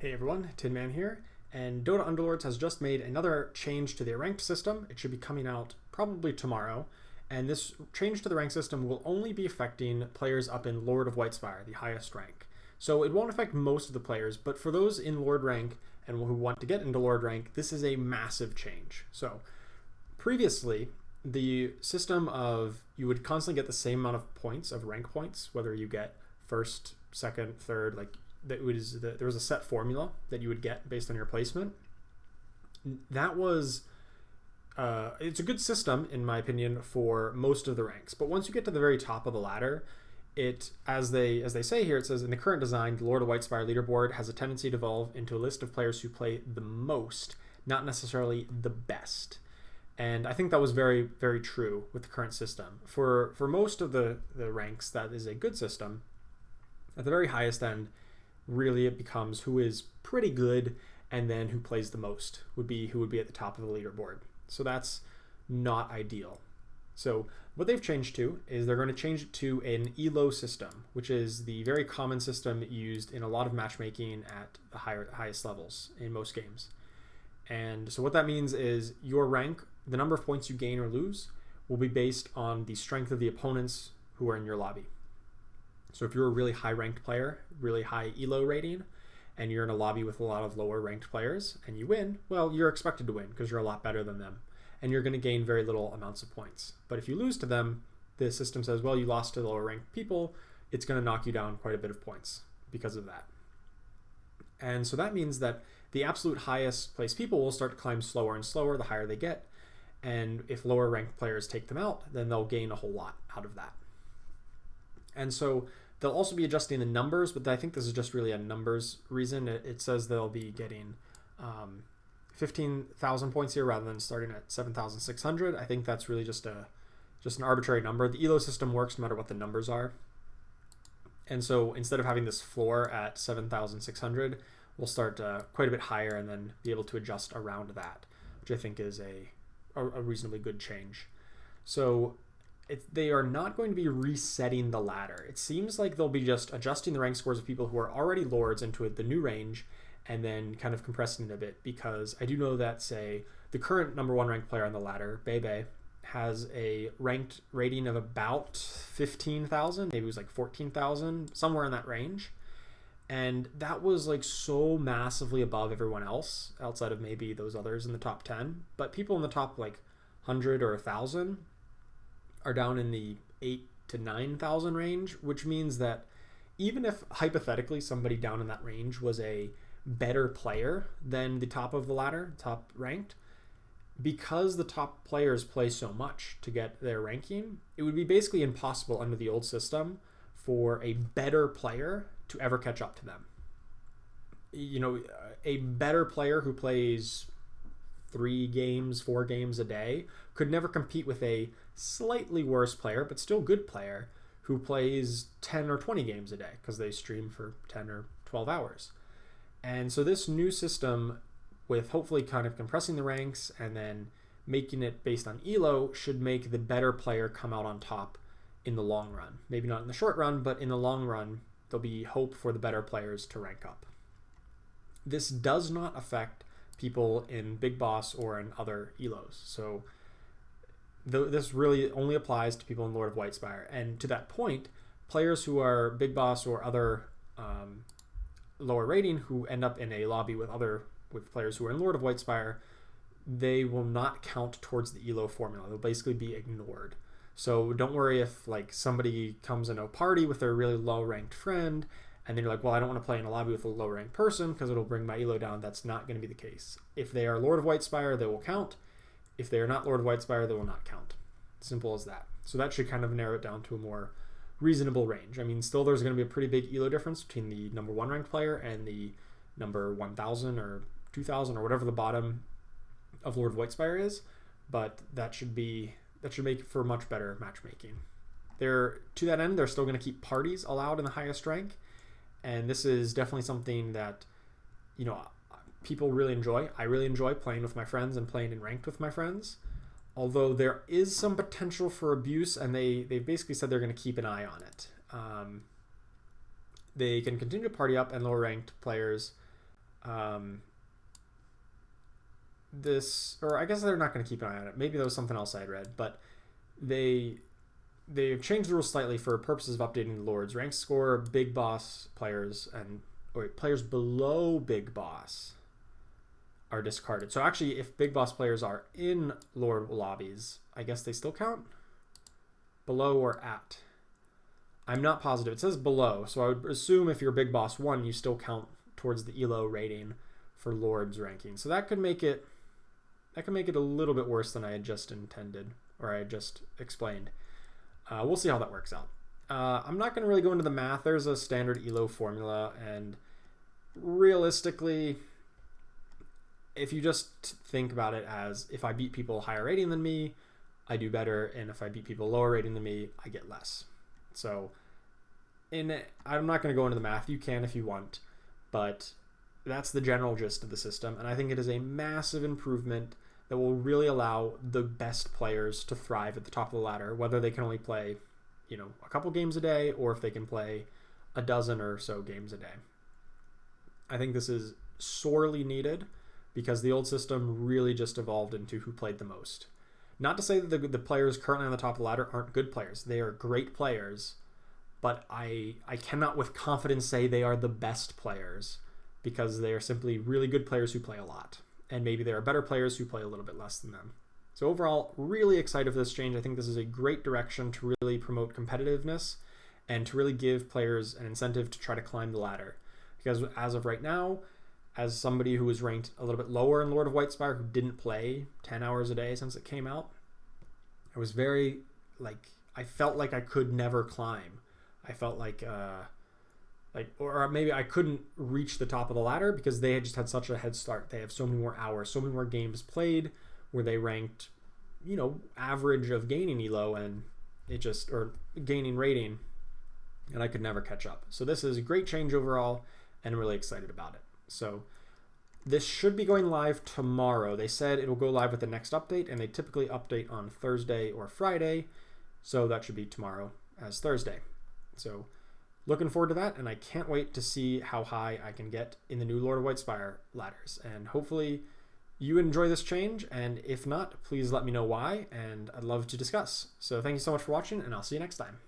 Hey everyone, Tin Man here, and Dota Underlords has just made another change to their ranked system. It should be coming out probably tomorrow, and this change to the rank system will only be affecting players up in Lord of Whitespire, the highest rank. So it won't affect most of the players, but for those in Lord rank and who want to get into Lord rank, this is a massive change. So previously, the system of you would constantly get the same amount of points, of rank points, whether you get first, second, third, there was a set formula that you would get based on your placement. That was it's a good system in my opinion for most of the ranks, but once you get to the very top of the ladder, it as they say here, it says in the current design, the Lord of Whitespire leaderboard has a tendency to evolve into a list of players who play the most, not necessarily the best. And I think that was very, very true with the current system. For most of the ranks, that is a good system. At the very highest end, really it becomes who is pretty good and then who plays the most would be who would be at the top of the leaderboard. So that's not ideal. So what they've changed to is they're going to change it to an ELO system, which is the very common system used in a lot of matchmaking at the highest levels in most games. And so what that means is your rank, the number of points you gain or lose, will be based on the strength of the opponents who are in your lobby. So if you're a really high ranked player, really high ELO rating, and you're in a lobby with a lot of lower ranked players and you win, well, you're expected to win because you're a lot better than them. And you're going to gain very little amounts of points. But if you lose to them, the system says, well, you lost to the lower ranked people. It's going to knock you down quite a bit of points because of that. And so that means that the absolute highest placed people will start to climb slower and slower the higher they get. And if lower ranked players take them out, then they'll gain a whole lot out of that. And so they'll also be adjusting the numbers, but I think this is just really a numbers reason. It says they'll be getting 15,000 points here rather than starting at 7,600. I think that's really just an arbitrary number. The ELO system works no matter what the numbers are. And so instead of having this floor at 7,600, we'll start quite a bit higher and then be able to adjust around that, which I think is a reasonably good change. So they are not going to be resetting the ladder. It seems like they'll be just adjusting the rank scores of people who are already lords into the new range and then kind of compressing it a bit, because I do know that, say, the current number one ranked player on the ladder, Bebe, has a ranked rating of about 15,000, maybe it was like 14,000, somewhere in that range. And that was like so massively above everyone else outside of maybe those others in the top 10. But people in the top like 100 or 1,000 are down in the 8 to 9,000 range, which means that even if hypothetically somebody down in that range was a better player than the top of the ladder, top ranked, because the top players play so much to get their ranking, it would be basically impossible under the old system for a better player to ever catch up to them. You know, a better player who plays 3 games, 4 games a day could never compete with a slightly worse player, but still good player, who plays 10 or 20 games a day because they stream for 10 or 12 hours. And so this new system, with hopefully kind of compressing the ranks and then making it based on ELO, should make the better player come out on top in the long run. Maybe not in the short run, but in the long run, there'll be hope for the better players to rank up. This does not affect people in Big Boss or in other ELOs. So this really only applies to people in Lord of Whitespire. And to that point, players who are Big Boss or other lower rating who end up in a lobby with players who are in Lord of Whitespire, they will not count towards the ELO formula. They'll basically be ignored. So don't worry if like somebody comes in a party with their really low ranked friend and then you're like, well, I don't want to play in a lobby with a low ranked person because it'll bring my ELO down. That's not going to be the case. If they are Lord of Whitespire, they will count. If they are not Lord of Whitespire, they will not count. Simple as that. So that should kind of narrow it down to a more reasonable range. I mean, still there's going to be a pretty big ELO difference between the number 1 ranked player and the number 1,000 or 2,000 or whatever the bottom of Lord of Whitespire is, but that should make for much better matchmaking. To that end, they're still going to keep parties allowed in the highest rank, and this is definitely something that, you know, people really enjoy. I really enjoy playing with my friends and playing in ranked with my friends, although there is some potential for abuse, and they basically said they're going to keep an eye on it. They can continue to party up, and lower ranked players This, or I guess they're not going to keep an eye on it. Maybe there was something else I had read, but they've changed the rules slightly for purposes of updating the Lords. Rank score, Big Boss players, and players below Big Boss are discarded. So actually, if Big Boss players are in Lord lobbies, I guess they still count? Below or at? I'm not positive. It says below, so I would assume if you're Big Boss 1, you still count towards the ELO rating for Lord's ranking. So that could make it a little bit worse than I had just intended, or I had just explained. We'll see how that works out. I'm not going to really go into the math. There's a standard ELO formula, and realistically, if you just think about it as if I beat people higher rating than me, I do better, and if I beat people lower rating than me, I get less. So I'm not going to go into the math. You can if you want, but that's the general gist of the system, and I think it is a massive improvement that will really allow the best players to thrive at the top of the ladder, whether they can only play, a couple games a day or if they can play a dozen or so games a day. I think this is sorely needed because the old system really just evolved into who played the most. Not to say that the players currently on the top of the ladder aren't good players. They are great players, but I cannot with confidence say they are the best players because they are simply really good players who play a lot. And maybe there are better players who play a little bit less than them. So overall, really excited for this change. I think this is a great direction to really promote competitiveness and to really give players an incentive to try to climb the ladder. Because as of right now, as somebody who was ranked a little bit lower in Lord of Whitespire, who didn't play 10 hours a day since it came out, I was very, I felt like I could never climb. I felt or maybe I couldn't reach the top of the ladder because they had just had such a head start. They have so many more hours, so many more games played where they ranked, average of gaining ELO and or gaining rating, and I could never catch up. So this is a great change overall, and I'm really excited about it. So this should be going live tomorrow. They said it'll go live with the next update, and they typically update on Thursday or Friday, so that should be tomorrow as Thursday. So looking forward to that, and I can't wait to see how high I can get in the new Lord of Whitespire ladders. And hopefully you enjoy this change, and if not, please let me know why, and I'd love to discuss. So thank you so much for watching, and I'll see you next time.